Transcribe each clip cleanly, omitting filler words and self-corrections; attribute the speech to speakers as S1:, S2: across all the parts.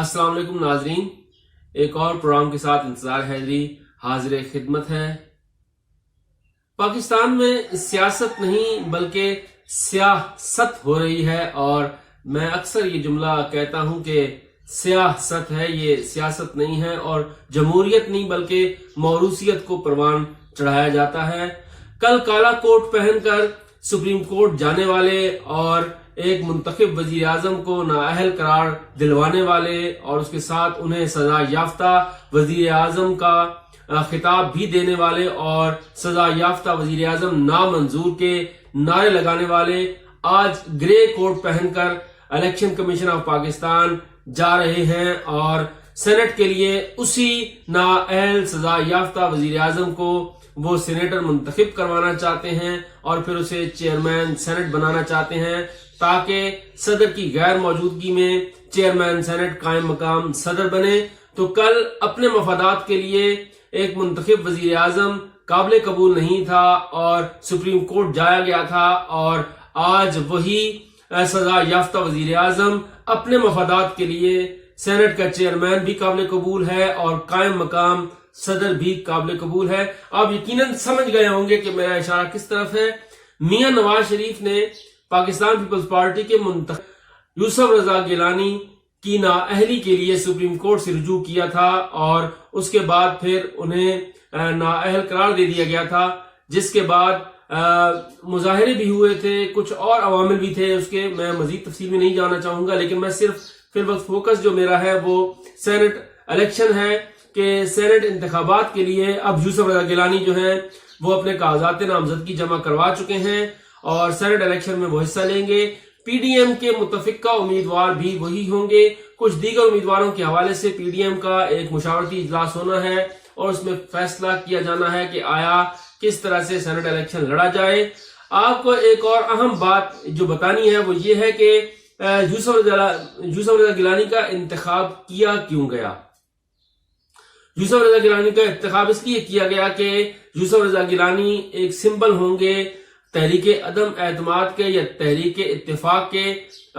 S1: अस्सलाम वालेकुम नाजरीन, एक और प्रोग्राम के साथ इंतजार हैदरी हाजिर खिदमत है। पाकिस्तान में सियासत नहीं बल्कि सियासत हो रही है और मैं अक्सर ये जुमला कहता हूं कि सियासत है, ये सियासत नहीं है और जमहूरियत नहीं बल्कि मौरूसियत को परवान चढ़ाया जाता है। कल काला कोट पहनकर सुप्रीम कोर्ट जाने वाले और एक मुंतखब वजीर आजम को नाअहल करार दिलवाने वाले और उसके साथ उन्हें सजा याफ्ता वजीर आजम का खिताब भी देने वाले और सजा याफ्ता वजीर आजम नामंजूर के नारे लगाने वाले आज ग्रे कोट पहनकर इलेक्शन कमीशन ऑफ पाकिस्तान जा रहे हैं और सेनेट के लिए उसी नाअहल सजा याफ्ता वजीर आजम को वो सेनेटर मुंतखब करवाना चाहते हैं और फिर उसे चेयरमैन सेनेट बनाना चाहते हैं ताकि सदर की गैर मौजूदगी में चेयरमैन सेनेट कायम मकाम सदर बने। तो कल अपने मफादात के लिए एक मुंतखब वजीर आजम काबिल कबूल नहीं था और सुप्रीम कोर्ट जाया गया था और आज वही सजा याफ्ता वजीर आजम अपने मफादात के लिए सेनेट का चेयरमैन भी काबिल कबूल है और कायम मकाम सदर भी काबिल कबूल है। आप यकीनन समझ गए होंगे कि मेरा इशारा किस तरफ है। मियां नवाज शरीफ ने पाकिस्तान पीपल्स पार्टी के मुंतखब यूसुफ रजा गिलानी की नाअहली के लिए सुप्रीम कोर्ट से रुजू किया था और उसके बाद फिर उन्हें नाअहल करार दे दिया गया था, जिसके बाद मुजाहिरे भी हुए थे, कुछ और अवामिल भी थे उसके, मैं मजीद तफसील में नहीं जाना चाहूंगा, लेकिन मैं सिर्फ फिर वक्त फोकस जो मेरा है वो सेनेट इलेक्शन है कि सेनेट इंतखाबात के लिए अब यूसुफ रजा गिलानी जो है वो अपने कागजात नामजदगी जमा करवा चुके हैं और सेनेट इलेक्शन में वो हिस्सा लेंगे। पीडीएम के मुतफिका उम्मीदवार भी वही होंगे। कुछ दीगर उम्मीदवारों के हवाले से पीडीएम का एक मुशावरती इजलास होना है और उसमें फैसला किया जाना है कि आया किस तरह से सेनेट इलेक्शन लड़ा जाए। आपको एक और अहम बात जो बतानी है वो ये है कि यूसुफ रजा गिलानी का इंतखाब किया क्यों गया। यूसुफ रजा गिलानी का इंतखाब इसलिए किया गया कि यूसुफ रजा गिलानी एक सिंबल होंगे तहरीके अदम एतमाद के या तहरीके इत्तेफाक के।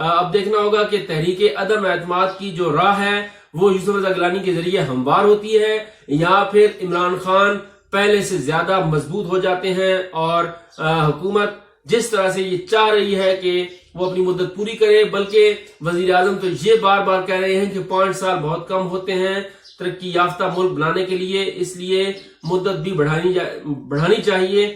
S1: अब देखना होगा कि तहरीके अदम एतमाद की जो राह है वो यूसुफ रजा गिलानी के जरिए हमवार होती है या फिर इमरान खान पहले से ज्यादा मजबूत हो जाते हैं और हुकूमत जिस तरह से ये चाह रही है कि वो अपनी मुद्दत पूरी करे, बल्कि वजीर आजम तो ये बार बार कह रहे हैं कि 5 साल बहुत कम होते हैं तरक्की याफ्ता मुल्क बनाने के लिए, इसलिए मुद्दत भी बढ़ानी चाहिए।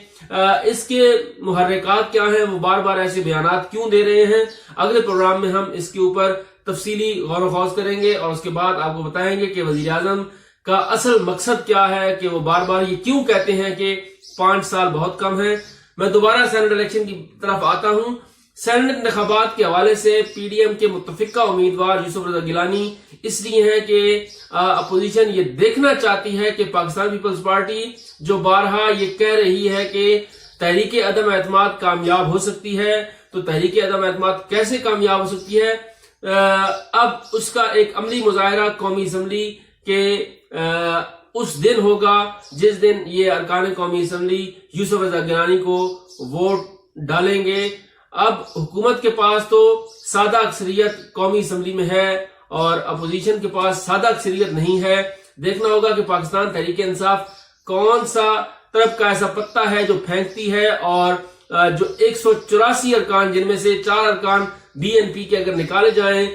S1: इसके मुहर्रिकात क्या हैं, वो बार बार ऐसे बयानात क्यों दे रहे हैं, अगले प्रोग्राम में हम इसके ऊपर तफसीली गौर व खौज करेंगे और उसके बाद आपको बताएंगे कि वजीर आजम का असल मकसद क्या है कि वो बार बार ये क्यों कहते हैं कि 5 साल बहुत कम है। मैं दोबारा सेनेट इलेक्शन की तरफ आता हूं। सेनेट इंतखाबात के हवाले से पीडीएम के मुतफिका उम्मीदवार यूसुफ रजा गिलानी इसलिए है कि अपोजिशन ये देखना चाहती है कि पाकिस्तान पीपल्स पार्टी जो बारहा ये कह रही है कि तहरीके अदम एतमाद कामयाब हो सकती है, तो तहरीके अदम एतमाद कैसे कामयाब हो सकती है। अब उसका एक अमली मुजाहिरा कौमी असम्बली के उस दिन होगा जिस दिन ये अरकान कौमी असम्बली यूसुफ रजा गिलानी को वोट डालेंगे। अब हुकूमत के पास तो सादा अक्सरियत कौमी असम्बली में है और अपोजिशन के पास सादा अक्सरियत नहीं है। देखना होगा कि पाकिस्तान तहरीक इंसाफ कौन सा तरफ का ऐसा पत्ता है जो फेंकती है और जो 184 अरकान जिनमें से 4 अरकान बीएनपी के अगर निकाले जाएं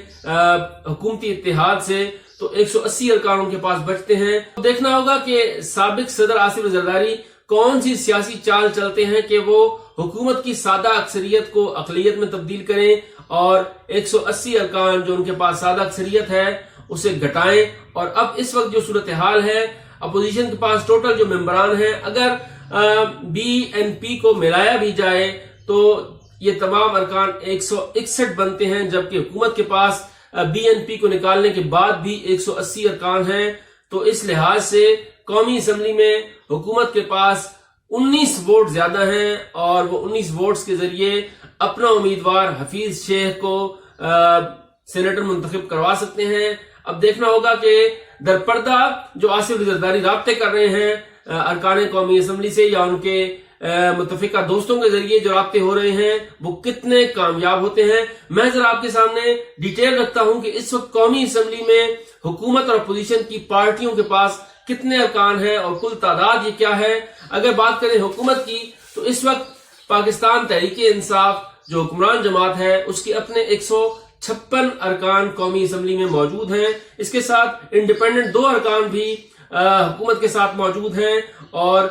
S1: हुकूमती इत्तेहाद से तो 180 अरकान उनके पास बचते हैं। देखना होगा कि साबिक सदर आसिफ जरदारी कौन सी सियासी चाल चलते हैं कि वो हुकूमत की सादा अक्सरियत को अकलियत में तब्दील करें और 180 अरकान जो उनके पास सादा अक्सरियत है उसे घटाएं। और अब इस वक्त जो सूरत हाल है, अपोजिशन के पास टोटल जो मेंबरान हैं, अगर बीएनपी को मिलाया भी जाए तो ये तमाम अरकान 161 बनते हैं, जबकि हुकूमत के पास बीएनपी को निकालने के बाद भी 180 अरकान हैं। तो इस लिहाज से कौमी असम्बली में हुकूमत के पास 19 वोट ज्यादा हैं और वो 19 वोट्स के जरिए अपना उम्मीदवार हफीज शेख को सेनेटर मुंतखब करवा सकते हैं। अब देखना होगा कि दरपर्दा जो आसिफ जरदारी राब्ते कर रहे हैं अरकान कौमी असम्बली से या उनके متفقہ دوستوں کے ذریعے جو رابطے ہو رہے ہیں وہ کتنے کامیاب ہوتے ہیں. میں ذرا آپ کے سامنے ڈیٹیل رکھتا ہوں کہ اس وقت قومی اسمبلی میں حکومت اور اپوزیشن کی پارٹیوں کے پاس کتنے ارکان ہیں اور کل تعداد یہ کیا ہے. اگر بات کریں حکومت کی تو اس وقت پاکستان تحریک انصاف جو حکمران جماعت ہے اس کے اپنے 156 ارکان قومی اسمبلی میں موجود ہیں. اس کے ساتھ انڈیپینڈنٹ 2 ارکان بھی حکومت کے ساتھ موجود ہیں اور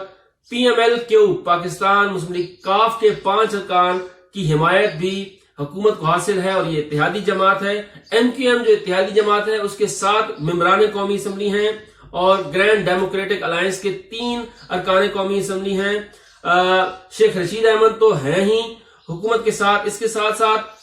S1: P M L Q Pakistan Muslim League کاف کے 5 ارکان کی حمایت بھی حکومت کو حاصل ہے اور یہ اتحادی جماعت ہے. ایم کیو ایم جو اتحادی جماعت ہے اس کے 7 ممبران قومی اسمبلی ہیں اور گرینڈ ڈیموکریٹک الائنس کے 3 ارکان قومی اسمبلی ہیں. شیخ رشید احمد تو ہیں ہی حکومت کے ساتھ. اس کے ساتھ ساتھ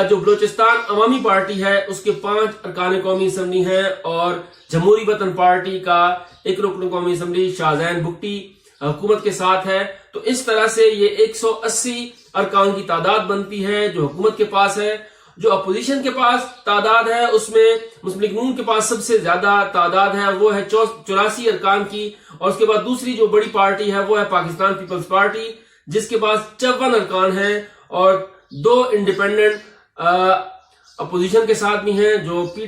S1: جو بلوچستان عوامی پارٹی ہے اس کے 5 ارکان قومی اسمبلی ہیں اور جمہوری وطن پارٹی کا 1 رکن قومی اسمبلی شاہ زین بگٹی حکومت کے ساتھ ہے. تو اس طرح سے یہ 180 ارکان کی تعداد بنتی ہے جو حکومت کے پاس ہے. جو اپوزیشن کے پاس تعداد ہے اس میں مسلم لیگ نون کے پاس سب سے زیادہ تعداد ہے, وہ ہے 84 ارکان کی. اور اس کے بعد دوسری جو بڑی پارٹی ہے وہ ہے پاکستان پیپلز پارٹی جس کے پاس 54 ارکان ہیں اور 2 انڈیپینڈنٹ اپوزیشن کے ساتھ بھی ہیں جو پی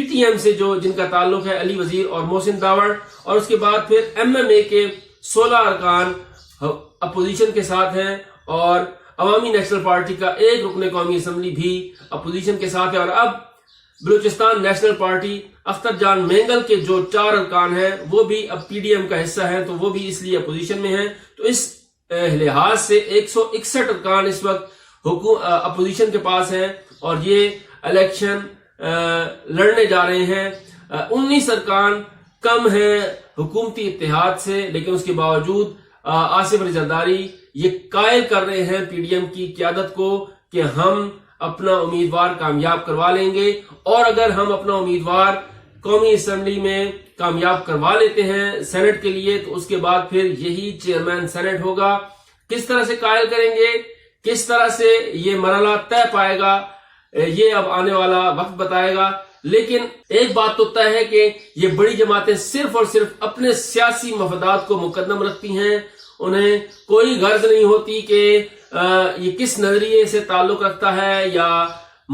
S1: ٹی ایم سے جن کا تعلق ہے علی وزیر اور محسن داوڑ. اور اس کے بعد پھر ایم ایم اے کے 16 ارکان اپوزیشن کے ساتھ ہیں اور عوامی نیشنل پارٹی کا 1 رکن قومی اسمبلی بھی اپوزیشن کے ساتھ ہے. اور اب بلوچستان نیشنل پارٹی اختر جان مینگل کے جو 4 ارکان ہیں وہ بھی اب پی ڈی ایم کا حصہ ہیں تو وہ بھی اس لیے اپوزیشن میں ہیں. تو اس لحاظ سے 161 ارکان اس وقت اپوزیشن کے پاس ہیں اور یہ الیکشن لڑنے جا رہے ہیں. 19 ارکان کم ہیں حکومتی اتحاد سے, لیکن اس کے باوجود آصف علی زرداری یہ قائل کر رہے ہیں پی ڈی ایم کی قیادت کو کہ ہم اپنا امیدوار کامیاب کروا لیں گے. اور اگر ہم اپنا امیدوار قومی اسمبلی میں کامیاب کروا لیتے ہیں سینٹ کے لیے تو اس کے بعد پھر یہی چیئرمین سینٹ ہوگا. کس طرح سے قائل کریں گے, کس طرح سے یہ مرحلہ طے پائے گا, یہ اب آنے والا وقت بتائے گا. لیکن ایک بات تو طے ہے کہ یہ بڑی جماعتیں صرف اور صرف اپنے سیاسی مفادات کو مقدم رکھتی ہیں. انہیں کوئی غرض نہیں ہوتی کہ یہ کس نظریے سے تعلق رکھتا ہے یا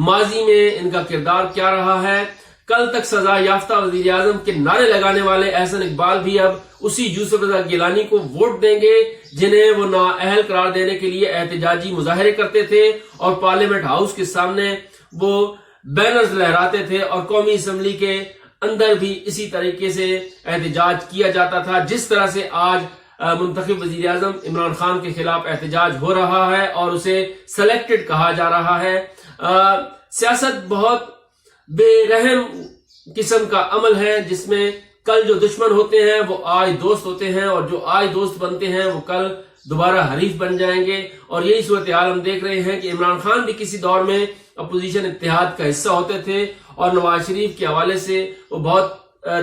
S1: ماضی میں ان کا کردار کیا رہا ہے. کل تک سزا یافتہ وزیر اعظم کے نعرے لگانے والے احسن اقبال بھی اب اسی یوسف رضا گیلانی کو ووٹ دیں گے جنہیں وہ نااہل قرار دینے کے لیے احتجاجی مظاہرے کرتے تھے اور پارلیمنٹ ہاؤس کے سامنے وہ بینرز لہراتے تھے اور قومی اسمبلی کے اندر بھی اسی طریقے سے احتجاج کیا جاتا تھا جس طرح سے آج منتخب وزیر اعظم عمران خان کے خلاف احتجاج ہو رہا ہے اور اسے سلیکٹڈ کہا جا رہا ہے. سیاست بہت بے رحم قسم کا عمل ہے جس میں کل جو دشمن ہوتے ہیں وہ آج دوست ہوتے ہیں اور جو آج دوست بنتے ہیں وہ کل دوبارہ حریف بن جائیں گے. اور یہی صورتحال ہم دیکھ رہے ہیں کہ عمران خان بھی کسی دور میں اپوزیشن اتحاد کا حصہ ہوتے تھے اور نواز شریف کے حوالے سے وہ بہت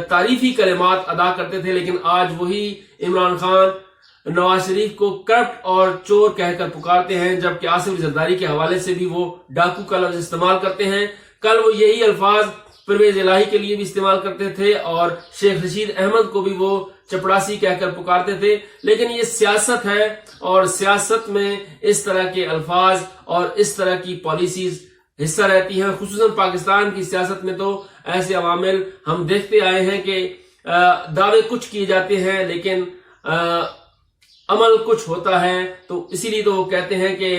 S1: تعریفی کلمات ادا کرتے تھے, لیکن آج وہی عمران خان نواز شریف کو کرپٹ اور چور کہہ کر پکارتے ہیں, جبکہ آصف علی زرداری کے حوالے سے بھی وہ ڈاکو کا لفظ استعمال کرتے ہیں. کل وہ یہی الفاظ پرویز الہی کے لیے بھی استعمال کرتے تھے اور شیخ رشید احمد کو بھی وہ چپڑاسی کہہ کر پکارتے تھے. لیکن یہ سیاست ہے اور سیاست میں اس طرح کے الفاظ اور اس طرح کی پالیسیز حصہ رہتی ہیں. خصوصاً پاکستان کی سیاست میں تو ایسے عوامل ہم دیکھتے آئے ہیں کہ دعوے کچھ کیے جاتے ہیں لیکن عمل کچھ ہوتا ہے. تو اسی لیے تو وہ کہتے ہیں کہ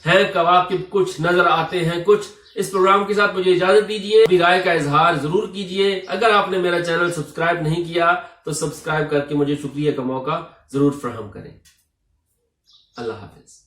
S1: ہیں کواکب کچھ نظر آتے ہیں کچھ. اس پروگرام کے ساتھ مجھے اجازت دیجیے, اپنی رائے کا اظہار ضرور کیجیے. اگر آپ نے میرا چینل سبسکرائب نہیں کیا تو سبسکرائب کر کے مجھے شکریہ کا موقع ضرور فراہم کریں. اللہ حافظ.